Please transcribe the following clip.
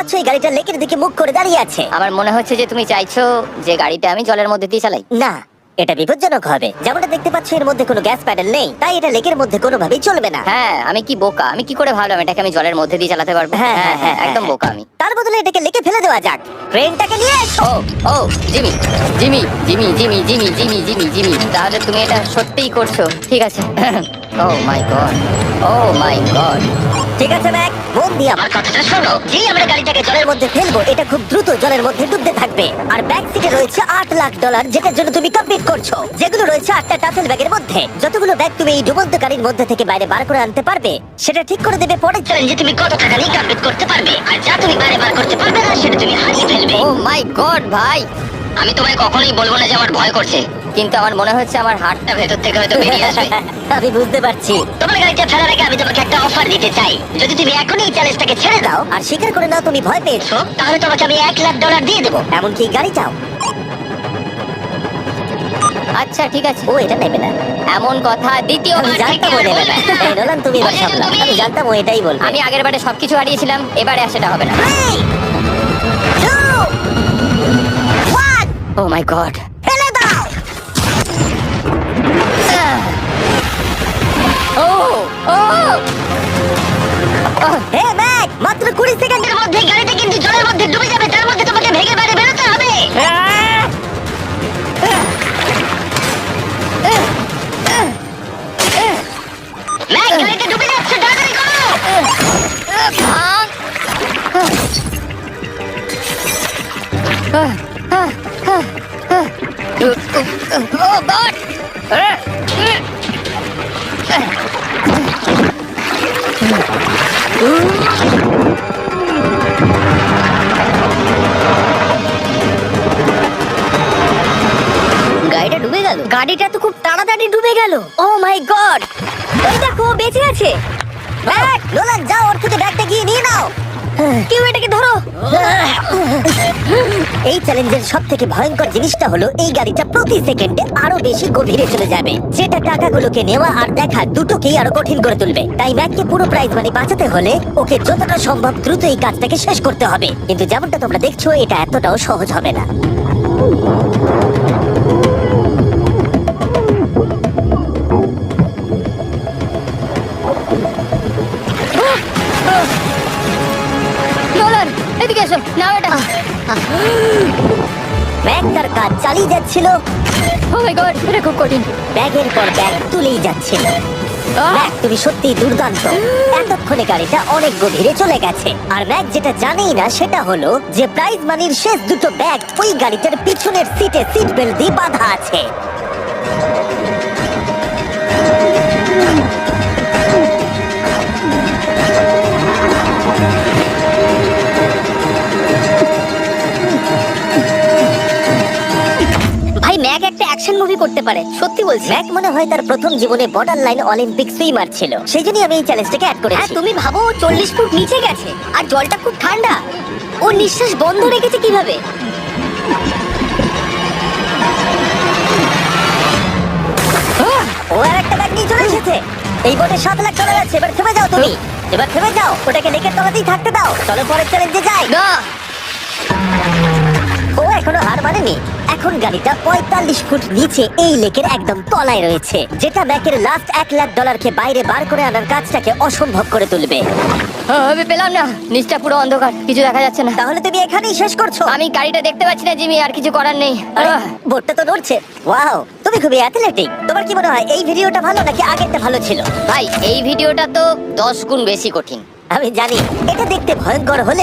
পাচ্ছ এই গাড়িটা লেকের দিকে মুখ করে দাঁড়িয়ে আছে। আমার মনে হচ্ছে যে তুমি চাইছো যে গাড়িটা আমি জলের মধ্যে দিয়ে চালাই। না, এটা বিপজ্জনক হবে। যেমনটা দেখতে পাচ্ছ এর মধ্যে কোনো গ্যাস প্যাডেল নেই, তাই এটা লেকের মধ্যে কোনোভাবেই চলবে না। হ্যাঁ, আমি কি বোকা, আমি কি করে ভাবলাম এটাকে আমি জলের মধ্যে দিয়ে চালাতে পারবো। হ্যাঁ, একদম বোকা আমি। তার বদলে এটাকে লেকে ফেলে দেওয়া যাক। ক্রেনটাকে নিয়ে এসো। Oh Jimmy Jimmy Jimmy Jimmy Jimmy Jimmy Jimmy Jimmy তাহলে তুমি এটা সত্যিই করছো? ঠিক আছে। Oh my god, oh my god. ঠিক আছে ম্যাক, মন দিয়ে আমার কথাটা শোনো। যেই আমরা গাড়িটাকে জলের মধ্যে ফেলবো, এটা খুব দ্রুত জলের মধ্যে ডুবতে থাকবে। আর ব্যাক সিটে রয়েছে $8 লাখ, যেটার জন্য তুমি কমপ্লিট করছো, যেগুলো রয়েছে 8টা টাফেল ব্যাগের মধ্যে। যতগুলো ব্যাগ তুমি এই ডুবন্ত গাড়ির মধ্যে থেকে বাইরে বার করে আনতে পারবে, সেটা ঠিক করে দেবে পরের চ্যালেঞ্জে তুমি কত টাকা নিয়ে কমপ্লিট করতে পারবে। আর যা তুমি বাইরে বার করতে পারবে না, সেটা তুমি হারিয়ে ফেলবে। ও মাই গড ভাই, আমি তোমায় কখনোই বলবো না যে আমার ভয় করছে, কিন্তু আমার মনে হচ্ছে আমার হার্টটা ভেতর থেকে হয়তো বেরিয়ে আসবে। আমি বুঝতে পারছি। তোমার গাড়িটা ফেলার আগে আমি তোমাকে একটা অফার দিতে চাই। যদি তুমি এখনই এই চ্যালেঞ্জটাকে ছেড়ে দাও, আর স্বীকার করে নাও তুমি ভয় পেয়েছো, তাহলে তোমাকে আমি $1 লাখ দিয়ে দেবো। এমনকি গাড়ি চাও। আচ্ছা ঠিক আছে। ও এটা নেবে না। এমন কথা আমি দ্বিতীয়বার জানতাম ও নেবে না। এই নোলান, তুমি এবার সামলাও। আমি জানতাম ও এটাই বলবে। আমি আগের বারে সবকিছু হারিয়েছিলাম, এবারে আর সেটা হবে না। 3, 2, 1, ও মাই গড। ফেলে দাও। ও ও হে ম্যাক, মাত্র 20 সেকেন্ডের মধ্যে গাড়িটা কিন্তু জলের মধ্যে ডুবে যাবে। তার মধ্যে তোমাকে ভেঙে বাইরে বেরোতে হবে। ম্যাক, গাড়িটা ডুবে যাচ্ছে, তাড়াতাড়ি করো। ও গড। গাড়িটা ডুবে গেল। গাড়িটা তো খুব তাড়াতাড়ি ডুবে গেল। ও মাই গড, ওই দেখো ও বেঁচে আছে। ম্যাক, নোলান যাও, ওর থেকে ব্যাগটা গিয়ে নিয়ে নাও। কেউ এটাকে ধরো। এই চ্যালেঞ্জের সব থেকে ভয়ঙ্কর জিনিসটা হলো এই গাড়িটা প্রতি সেকেন্ডে আরো বেশি গভীরে চলে যাবে, যেটা টাকাগুলোকে নেওয়া আর দেখা দুটোকেই আরো কঠিন করে তুলবে। তাই ম্যাককে পুরো প্রাইজ মানি বাঁচাতে হলে ওকে যতটা সম্ভব দ্রুত এই কাজটাকে শেষ করতে হবে। কিন্তু যেমনটা তোমরা দেখছো, এটা এতটাও সহজ হবে না। নোলান এদিকে এসো, নাও এটা। ম্যাক তার কাজ চালিয়ে যাচ্ছিল, ও মাই গড, এটা খুব কঠিন। ব্যাগের পর ব্যাগ তুলেই যাচ্ছিল। ম্যাক, তুমি সত্যিই দুর্দান্ত। এতক্ষণে গাড়িটা অনেক গভীরে চলে গেছে। আর ম্যাক যেটা জানেই না সেটা হলো যে প্রাইজ মানির শেষ দুটো ব্যাগ ওই গাড়িটার পিছনের সিটে সিট বেল্ট দিয়ে বাঁধা আছে। ভাই ম্যাক একটা অ্যাকশন মুভি করতে পারে, সত্যি বলছি। ম্যাক মনে হয় তার প্রথম জীবনে বর্ডার লাইন অলিম্পিক সুইমার ছিল, সেই জন্যই আমি এই চ্যালেঞ্জটাকে অ্যাড হ্যাঁ, করেছি। তুমি ভাবো 40 ফুট নিচে গেছে আর জলটা খুব ঠান্ডা। ও নিঃশ্বাস বন্ধ রেখেছে কিভাবে? ও আর একটা ব্যাগ নিয়ে চলে এসেছে। এই বোটে $7 লাখ আছে। এবার থেমে যাও তুমি, এবার থেমে যাও। ওটাকে লেকের তলাতেই থাকতে দাও। চলো পরের চ্যালেঞ্জে যাই। না, ও এখনো হার মানেনি। এখন গাড়িটা 45 ফুট নিচে এই লেকের একদম তলায় রয়েছে, যেটা ম্যাকের লাস্ট $1 লাখ বাইরে বার করে আনার কাজটাকে অসম্ভব করে তুলবে। আমি পেলাম না, নিচটা পুরো অন্ধকার, কিছু দেখা যাচ্ছে না। তাহলে তুমি এখানেই শেষ করছো? আমি গাড়িটা দেখতে পাচ্ছি না জিমি, আর কিছু করার নেই। আরে, বোটটা তো নড়ছে। ওয়াও, তুমি খুবই অ্যাথলেটিক। তোমার কি মনে হয় এই ভিডিওটা ভালো নাকি আগেরটা ভালো ছিল? ভাই এই ভিডিওটা তো 10 গুণ বেশি কঠিন। আমি জানি এটা দেখতে ভয়ঙ্কর হলে